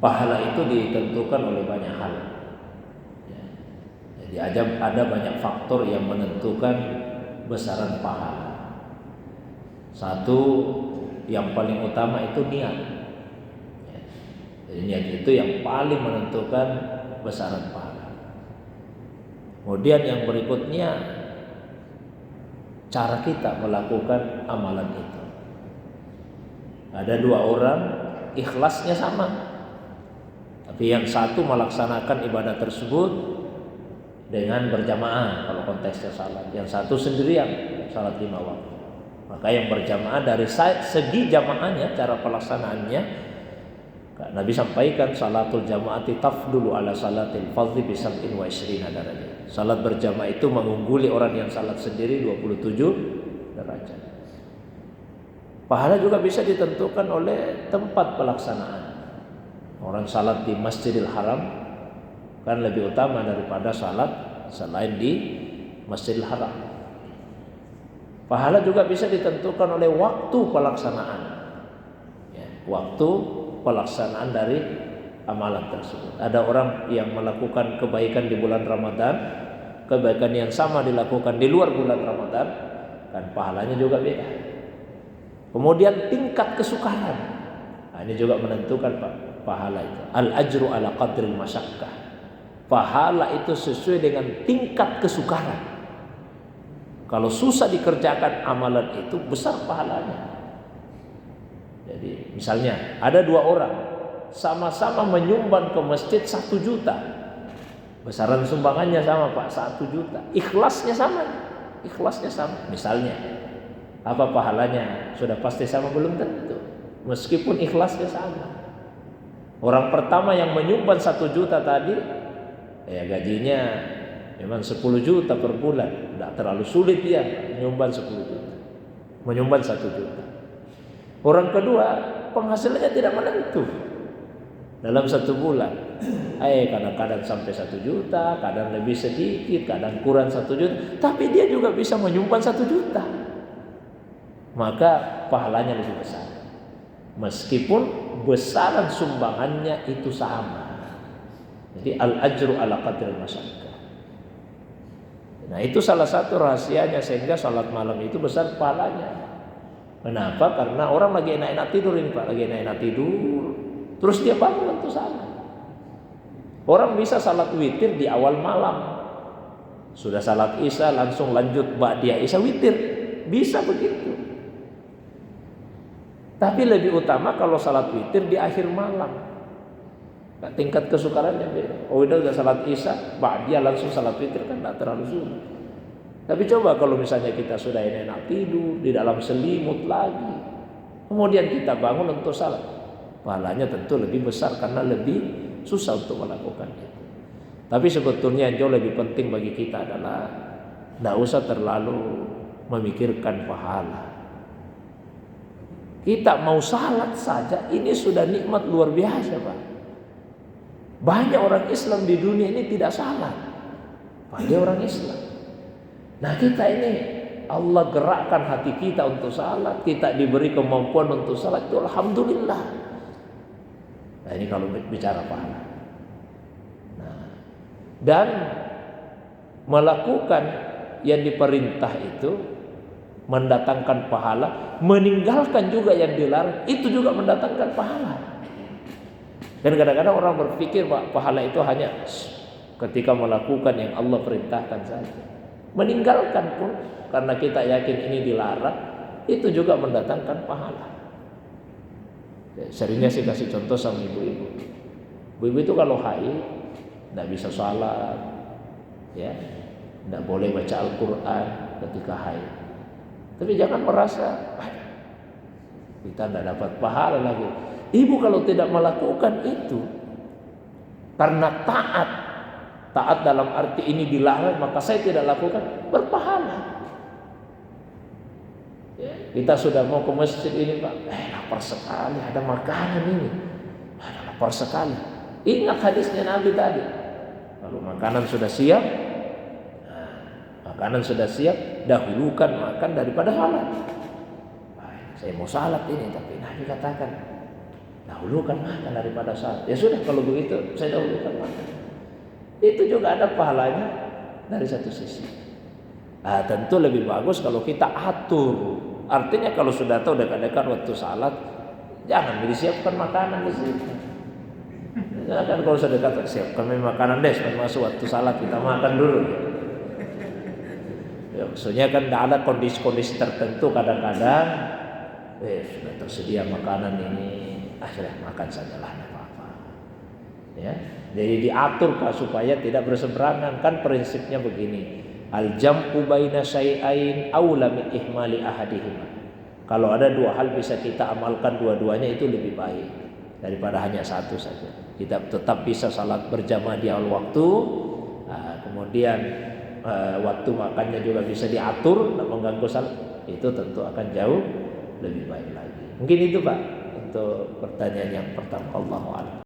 pahala itu ditentukan oleh banyak hal. Ya. Jadi ada banyak faktor yang menentukan besaran pahala. Satu yang paling utama itu niat. Ya. Jadi niat itu yang paling menentukan besaran pahala. Kemudian yang berikutnya cara kita melakukan amalan itu. Ada dua orang ikhlasnya sama, tapi yang satu melaksanakan ibadah tersebut dengan berjamaah kalau konteksnya salat, yang satu sendirian salat 5 waktu. Maka yang berjamaah dari segi jamaahnya, cara pelaksanaannya, Nabi sampaikan salatul jamaati tafdulu ala salatil fardhi bi 27 derajat. Salat berjamaah itu mengungguli orang yang salat sendiri 27 derajat. Pahala juga bisa ditentukan oleh tempat pelaksanaan. Orang salat di Masjidil Haram kan lebih utama daripada salat selain di Masjidil Haram. Pahala juga bisa ditentukan oleh waktu pelaksanaan. Ya, waktu pelaksanaan dari amalan tersebut. Ada orang yang melakukan kebaikan di bulan Ramadan, kebaikan yang sama dilakukan di luar bulan Ramadan, kan pahalanya juga beda. Kemudian tingkat kesukaran, nah, ini juga menentukan pahala itu. Al-ajru ala qadril masyaqqah. Pahala itu sesuai dengan tingkat kesukaran. Kalau susah dikerjakan amalan itu, besar pahalanya. Jadi misalnya ada dua orang sama-sama menyumbang ke masjid 1 juta. Besaran sumbangannya sama Pak, 1 juta. Ikhlasnya sama. Ikhlasnya sama. Misalnya apa pahalanya? Sudah pasti sama? Belum tentu. Meskipun ikhlasnya sama. Orang pertama yang menyumbang 1 juta tadi, ya gajinya memang 10 juta per bulan. Tidak terlalu sulit dia menyumbang 10 juta. Menyumbang 1 juta. Orang kedua penghasilannya tidak menentu dalam 1 bulan. Kadang-kadang sampai 1 juta, kadang lebih sedikit, kadang kurang 1 juta. Tapi dia juga bisa menyumbang 1 juta. Maka pahalanya lebih besar. Meskipun besaran sumbangannya itu sama. Jadi al-ajru ala qadril masyaqqah. Nah, itu salah satu rahasianya sehingga salat malam itu besar pahalanya. Kenapa? Karena orang lagi enak-enak tidur ini Pak, lagi enak-enak tidur, terus dia bangun untuk salat. Orang bisa salat witir di awal malam. Sudah salat Isya langsung lanjut ba'diyah Isya witir. Bisa begitu. Tapi lebih utama kalau salat witir di akhir malam. Nah, tingkat kesukarannya beda. Udah salat Isya, ba'diyah langsung salat witir kan tidak terlalu sulit. Tapi coba kalau misalnya kita sudah enak tidur di dalam selimut lagi, kemudian kita bangun untuk salat, pahalanya tentu lebih besar karena lebih susah untuk melakukan itu. Tapi sebetulnya yang jauh lebih penting bagi kita adalah tidak usah terlalu memikirkan pahala. Kita mau salat saja ini sudah nikmat luar biasa Pak. Banyak orang Islam di dunia ini tidak salat, banyak orang Islam. Nah kita ini Allah gerakkan hati kita untuk salat, kita diberi kemampuan untuk salat, itu alhamdulillah. Nah ini kalau bicara pahala. Nah, dan melakukan yang diperintah itu mendatangkan pahala, meninggalkan juga yang dilarang itu juga mendatangkan pahala. Dan kadang-kadang orang berpikir pahala itu hanya ketika melakukan yang Allah perintahkan saja. Meninggalkan pun karena kita yakin ini dilarang, itu juga mendatangkan pahala. Ya, seringnya saya kasih contoh sama ibu-ibu. Ibu-ibu itu kalau haid tidak bisa salat, ya, tidak boleh baca Al-Quran ketika haid. Tapi jangan merasa kita tidak dapat pahala lagi. Ibu kalau tidak melakukan itu karena taat dalam arti ini dilarang, maka saya tidak lakukan, berpahala. Ya, kita sudah mau ke masjid ini Pak, lapar sekali, ada makanan ini, lapar sekali. Ingat hadisnya Nabi tadi, kalau makanan sudah siap, dahulukan makan daripada salat. Saya mau salat ini, tapi Nabi katakan Dahulukan makan daripada salat. Ya sudah, kalau begitu saya dahulukan makan. Itu juga ada pahalanya dari satu sisi. Tentu lebih bagus kalau kita atur. Artinya kalau sudah tahu dekat-dekat waktu salat, jangan disiapkan makanan di situ. Kan kalau sudah dekat, siapkan makanan deh, masuk waktu salat kita makan dulu. Ya, maksudnya kan ada kondisi-kondisi tertentu kadang-kadang, sudah tersedia makanan ini, akhirnya makan sajalah, tidak apa-apa. Ya, jadi diatur Pak supaya tidak berseberangan. Kan prinsipnya begini, al-jam'u baina syai'ain aula min ihmali ahadihima. Kalau ada dua hal bisa kita amalkan dua-duanya itu lebih baik daripada hanya satu saja. Kita tetap bisa salat berjamaah di awal waktu, kemudian waktu makannya juga bisa diatur, tidak mengganggu salat. Itu tentu akan jauh lebih baik lagi. Mungkin itu Pak untuk pertanyaan yang pertama. Allahu